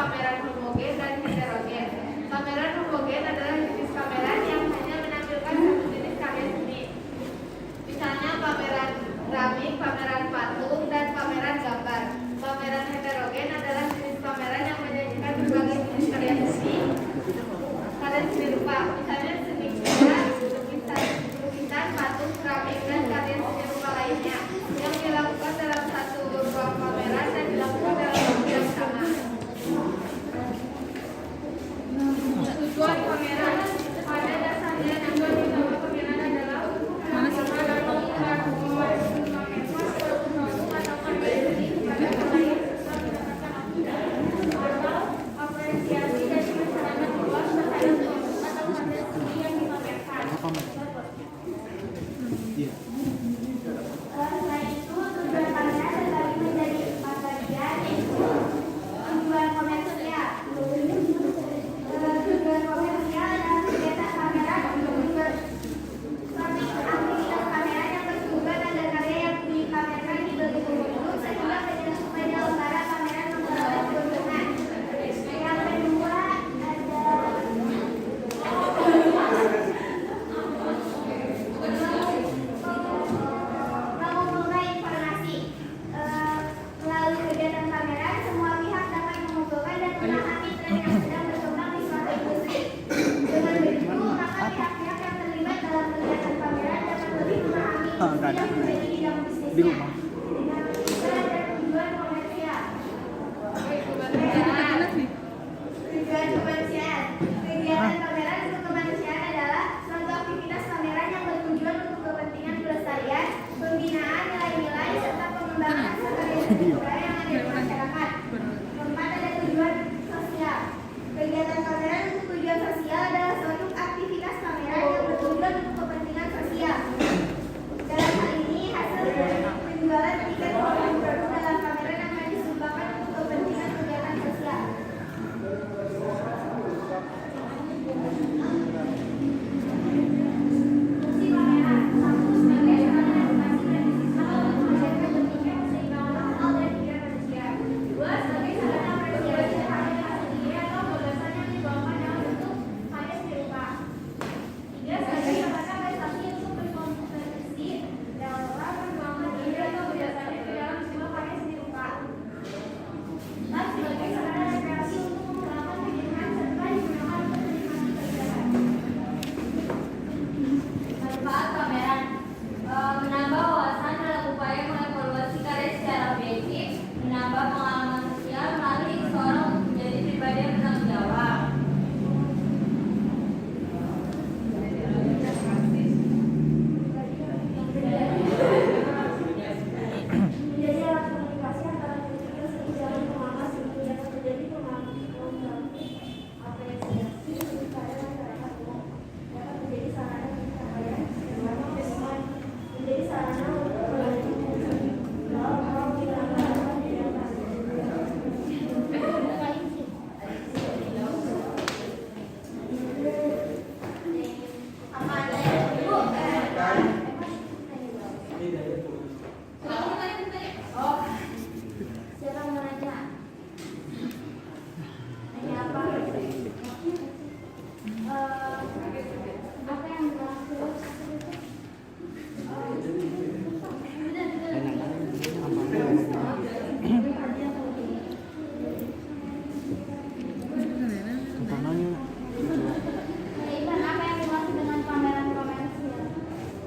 pameran homogen dan heterogen. Pameran homogen adalah jenis pameran yang hanya menampilkan satu jenis karya seni. Misalnya pameran keramik, pameran patung, dan pameran gambar. Pameran heterogen adalah jenis pameran yang menyajikan berbagai jenis karya seni rupa, misalnya seni lukisan, patung, keramik, dan karya seni rupa lainnya yang dilakukan dalam satu ruang pameran dan dilakukan dalam waktu yang sama. Tujuan pameran pada dasarnya tujuan utama pameran adalah apresiasi dan masyarakat luas terhadap atau karya seni yang dipamerkan. Selain itu, tujuan pameran terbagi menjadi 4 bagian, yaitu tujuan komersial. Tujuan komersial adalah kegiatan pameran untuk aktivitas pameran yang bertujuan agar karya yang dipamerkan dibeli pengunjung sehingga penyelenggara pameran memperoleh keuntungan. Yang kedua mengumpulkan informasi. Melalui kegiatan pameran, semua pihak dapat mengumpulkan dan memahami tren yang sedang berkembang di suatu industri. Dengan begitu, maka pihak-pihak yang terlibat dalam kegiatan pameran dapat lebih memahami industri yang menjadi bidang bisnisnya. Dengan tujuan dan tujuan komersial. Tujuan komersial. Kegiatan pameran untuk kemanusiaan adalah suatu aktivitas pameran yang bertujuan untuk kepentingan pelestarian, pembinaan nilai-nilai, serta pengembangan karya seni budaya yang ada di masyarakat. Keempat, ada tujuan sosial. Kegiatan pameran untuk tujuan sosial adalah suatu aktivitas pameran yang bertujuan untuk kepentingan sosial. Dalam hal ini, hasil penjualan tiket maupun produk dalam pameran akan disumbangkan untuk kepentingan kegiatan sosial. Fungsi pameran: 1. Sebagai sarana edukasi dan siswa untuk menjaga pentingnya keseimbangan akal dan pikiran manusia. 2. Sebagai sarana apresiasi terhadap seni atau gagasan yang dibawakan dalam bentuk karya seni rupa. 3. Sebagai sarana prestasi untuk berkompetisi dalam perkembangan ide atau gagasannya ke dalam sebuah karya seni rupa. 4. Sebagai sarana rekreasi untuk menghilangkan pikiran serta digunakan untuk menikmati keindahan. Manfaat pameran: menambah wawasan dalam upaya mengevaluasi karya secara objektif, menambah pengalaman sosial melalui seseorang untuk menjadi pribadi yang bertanggung jawab. Menjadi alat komunikasi antara kritikus seni dalam pengamat seni dapat menjadi pengalaman apresiasi untuk karya masyarakat umum, dapat menjadi sarana pencapaian selama pesan, menjadi sarana untuk melalui dalam penyelenggarakan kegiatan. Apa ada ibu? Oh, siapa mau nanya? Nanya apa? Apa yang berlaku? Ivan, apa yang dimaksud dengan pameran komersial?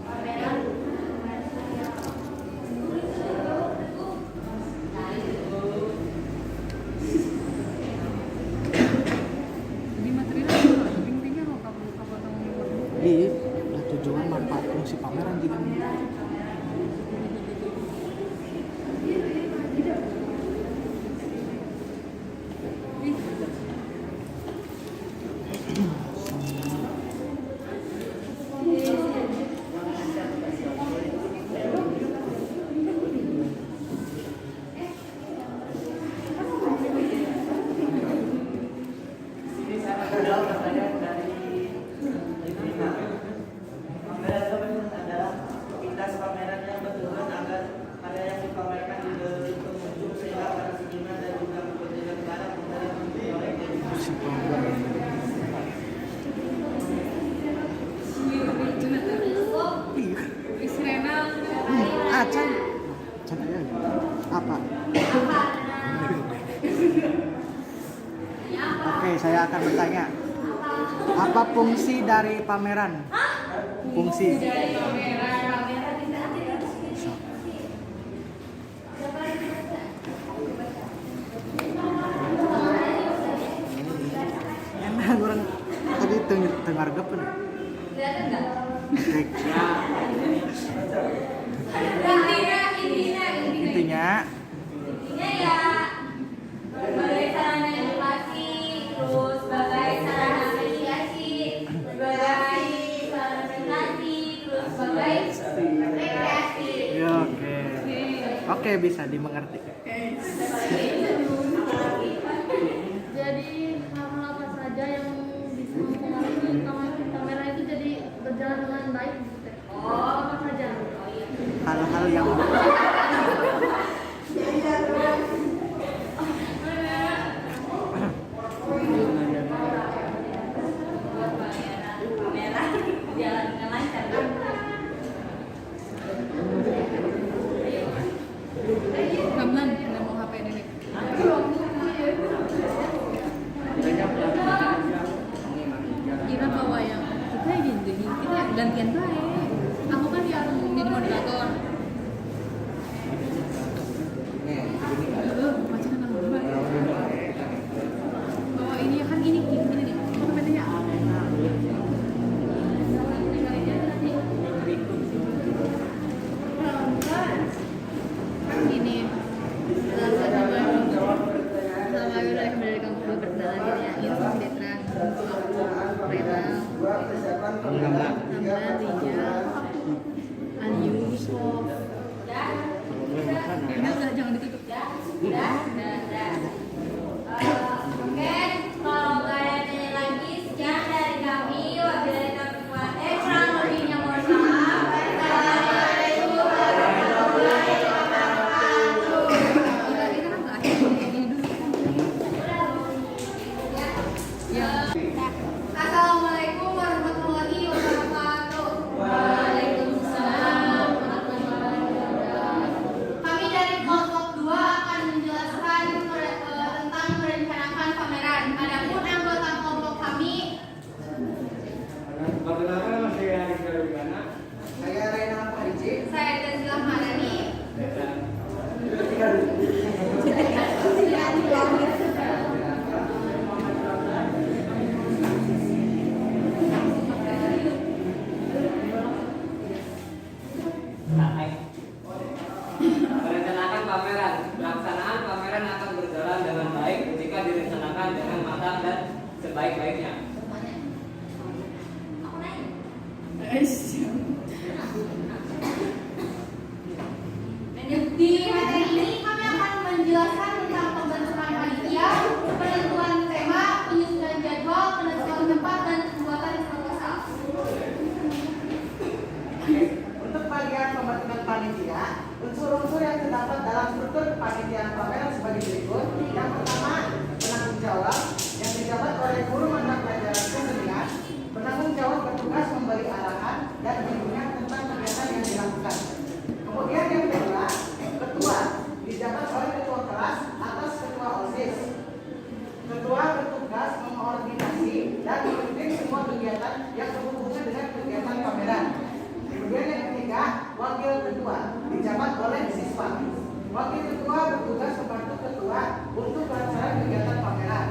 Pameran komersial. Iya, tujuan manfaat fungsi pameran juga. Pameran adalah aktivitas pameran yang bertujuan agar karya yang dipamerkan dibeli pengunjung saya akan bertanya. Apa fungsi dari pameran? Fungsi. Enak orang tadi dengar gap nih. Kelihatan nggak? Intinya Ya sebagai sarana edukasi, terus sebagai sarana apresiasi, sebagai sarana prestasi, terus sebagai rekreasi. ya, oke bisa dimengerti. Jadi hal-hal apa saja yang bisa mempengaruhi kamera itu jadi berjalan dengan baik gitu. Apa saja? Hal-hal yang Jalan dengan lancar. Kapan mau HP ini? Kira bawa yang kita ini kita gantian baik. Aku kan yang jadi moderator. Macam mana baik. Bawa ini kan ini nih. Mau katanya ini selama udah kembali kamu berjalan gitu ya ini sama Detra aku Rena Tambah Ria Anyu ini udah jangan ditutup Oke, kalau nggak ada yang tanya lagi, sekian dari kami. Wabillahi taufiq wal hidayah. Kurang lebihnya mohon maaf. Assalamualaikum warahmatullahi wabarakatuh. kita kan nggak akhir ini dulu ya Assalamualaikum warahmatullahi wabarakatuh. Waalaikumsalam warahmatullahi wabarakatuh. Kami dari kelompok 2 akan menjelaskan tentang merencanakan pameran. Adapun anggota kelompok kami, Perkenalkan nama saya Rizky Rugana. saya Rena Fariji. saya Tenzila Madani. Merencanakan pameran. Pelaksanaan pameran akan berjalan dengan baik jika direncanakan dengan matang dan sebaik-baiknya. Aku nanya. Di materi ini kami akan menjelaskan tentang pembentukan panitia, penentuan tema, penyusunan jadwal, penentuan tempat, dan pembuatan proposal. Untuk bagian pembentukan panitia, unsur-unsur yang terdapat dalam struktur kepanitiaan pameran sebagai berikut. Yang pertama, penanggung jawab yang dijabat oleh guru mata pelajaran kesenian. Penanggung jawab bertugas memberi arahan dan bimbingan tentang kegiatan yang dilakukan. Kemudian yang kedua, ketua dijabat oleh ketua kelas atas ketua OSIS. Ketua bertugas mengkoordinasi dan memimpin semua kegiatan yang berhubungan dengan kegiatan pameran. Kemudian yang ketiga, wakil ketua dijabat oleh siswa. Wakil ketua bertugas membantu ketua untuk pelaksanaan kegiatan pameran.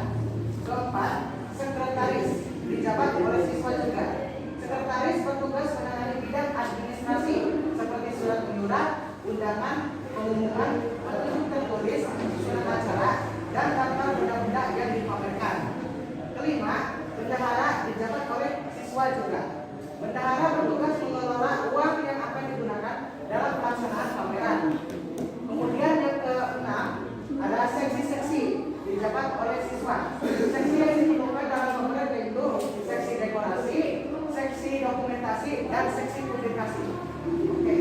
Keempat, sekretaris dijabat oleh siswa juga. Sekretaris bertugas menangani bidang administrasi seperti surat menyurat, undangan, pengumuman, petunjuk tertulis, surat acara, dan daftar benda-benda yang dipamerkan. Kelima, bendahara dijabat oleh siswa juga. Bendahara bertugas mengelola uang yang akan digunakan dalam pelaksanaan pameran. Kemudian yang keenam adalah seksi-seksi dijabat oleh siswa. Seksi yang ditemukan dalam pameran yaitu seksi dekorasi, seksi dokumentasi, dan seksi publikasi. Oke.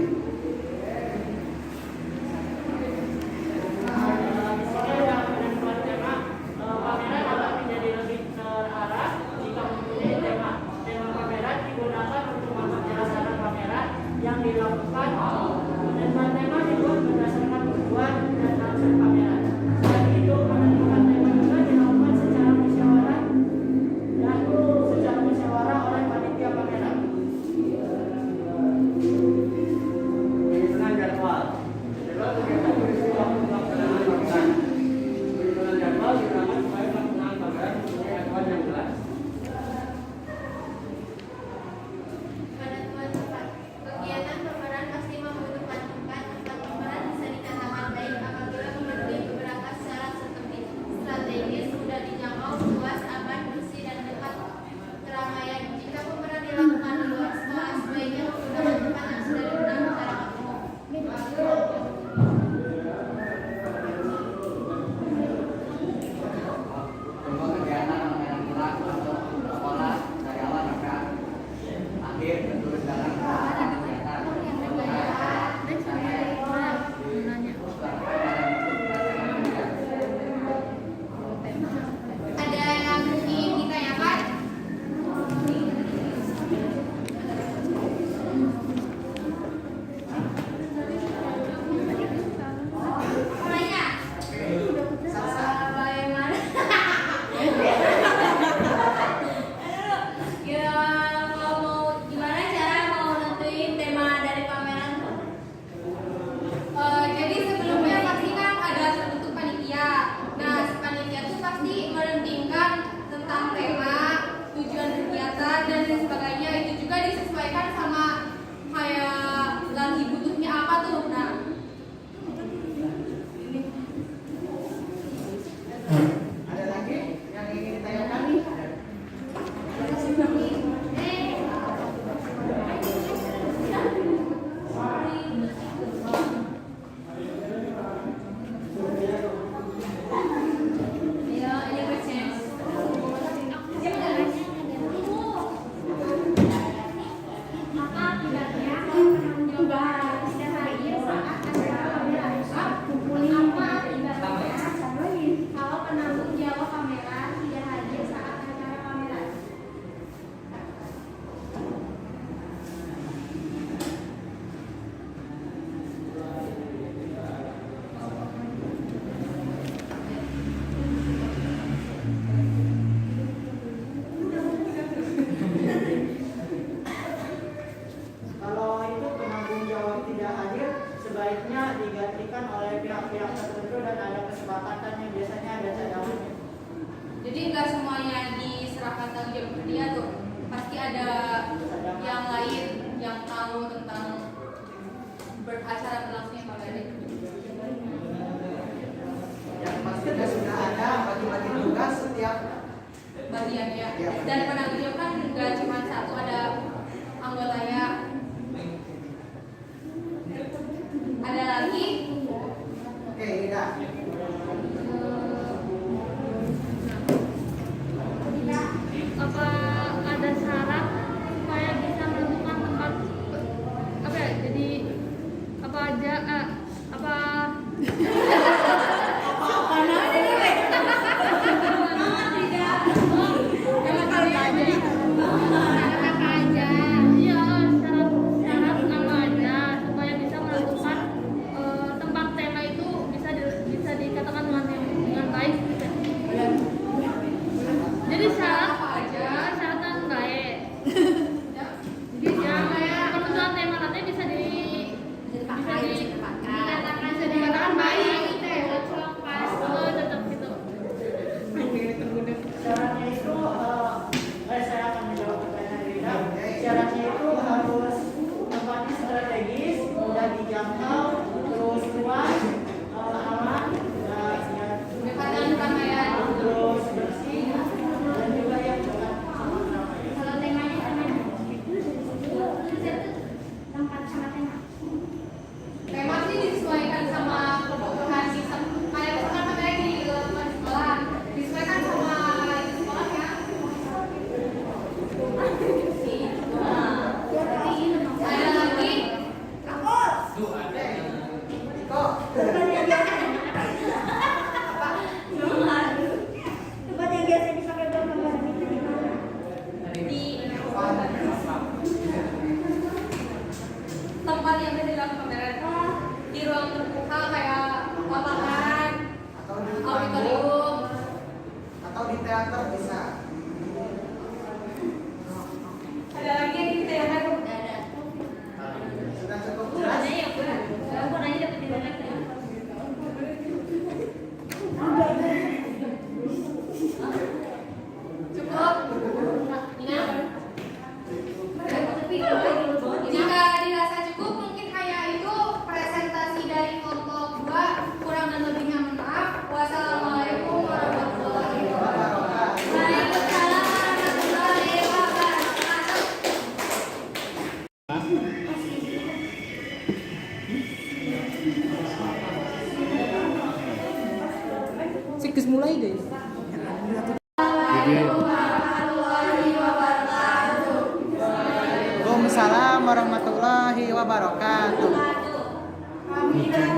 Pameran dapat menjadi lebih terarah jika mempunyai tema. Tema pameran digunakan untuk memperjelaskan pameran yang dilakukan. Tema dibuat berdasarkan tujuan dan konsep pameran. Selain itu, penentuan tema juga dilakukan secara musyawarah pasti mementingkan tentang tema, tujuan kegiatan dan lain sebagainya. Itu juga disesuaikan sama kayak lagi butuhnya apa tuh. Nah, Ada lagi yang ingin ditanyakan nih? Kalau penanggung jawab pameran tidak hadir saat acara pameran. Kalau itu penanggung jawab tidak hadir, sebaiknya digantikan oleh pihak-pihak tertentu dan ada kesepakatan yang biasanya ada cadangannya. jadi nggak semuanya diserahkan tanggung jawab ke dia tuh. Pasti ada yang lain yang tahu tentang acara berlangsungnya pameran itu. Yang pastinya sudah ada bagi-bagi tugas setiap Bagiannya. Dan penanggung jawab kan nggak cuma satu, ada anggotanya. Ada lagi Oke, Ida. apa ada syarat supaya bisa menentukan tempat apa ya? Jadi apa aja apa Iya, syarat apa aja supaya bisa menentukan tempat tema itu bisa dikatakan dengan baik. Jadi syarat syarat yang baik. Jadi ya penentuan tema nanti bisa dikatakan baik. Tetap gitu. Syaratnya itu, saya akan menjawab pertanyaan Rina. Syaratnya itu harus tempatnya strategis, mudah dijangkau, terus luas, aman, dan ya, Dekat dengan keramaian. terus bersih, dan juga yang dekat sama keramaian. Kalau temanya tempat sama tema. Tema sih disesuaikan sama kebutuhan sistem. Kayak misalkan pameran di lingkungan sekolah, disesuaikan sama itu sekolahnya. Ada lagi Kok? Tempat yang biasa dipakai buat pameran itu di mana? tempat yang ada di dalam pameran, di ruang terbuka kayak lapangan, Atau di auditorium. atau di teater bisa. Ada lagi yang ditanyakan? Ada. Sudah cukup jelas. Aku nanya dapat di mana? Cukup. Jika dirasa cukup, mungkin hanya itu presentasi dari kelompok 2. Kurang dan lebihnya mohon maaf. Wassalamualaikum warahmatullahi wabarakatuh. Waalaikumsalam warahmatullahi wabarakatuh. Sikus mulai deh. Waalaikumsalam warahmatullahi wabarakatuh. Kami dari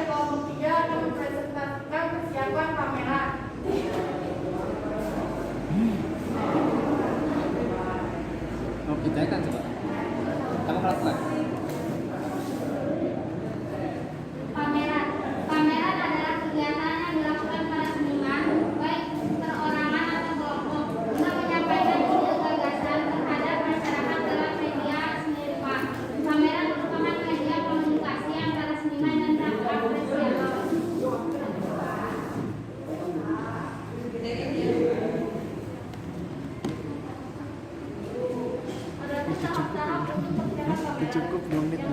kelompok 3 akan mempresentasikan persiapan pameran. Mau kita kan coba. Kamu kelas Pameran. Pameran adalah kegiatan yang dilakukan para seniman, baik perorangan atau kelompok, untuk menyampaikan ide gagasan terhadap masyarakat dalam media cukup 2 menit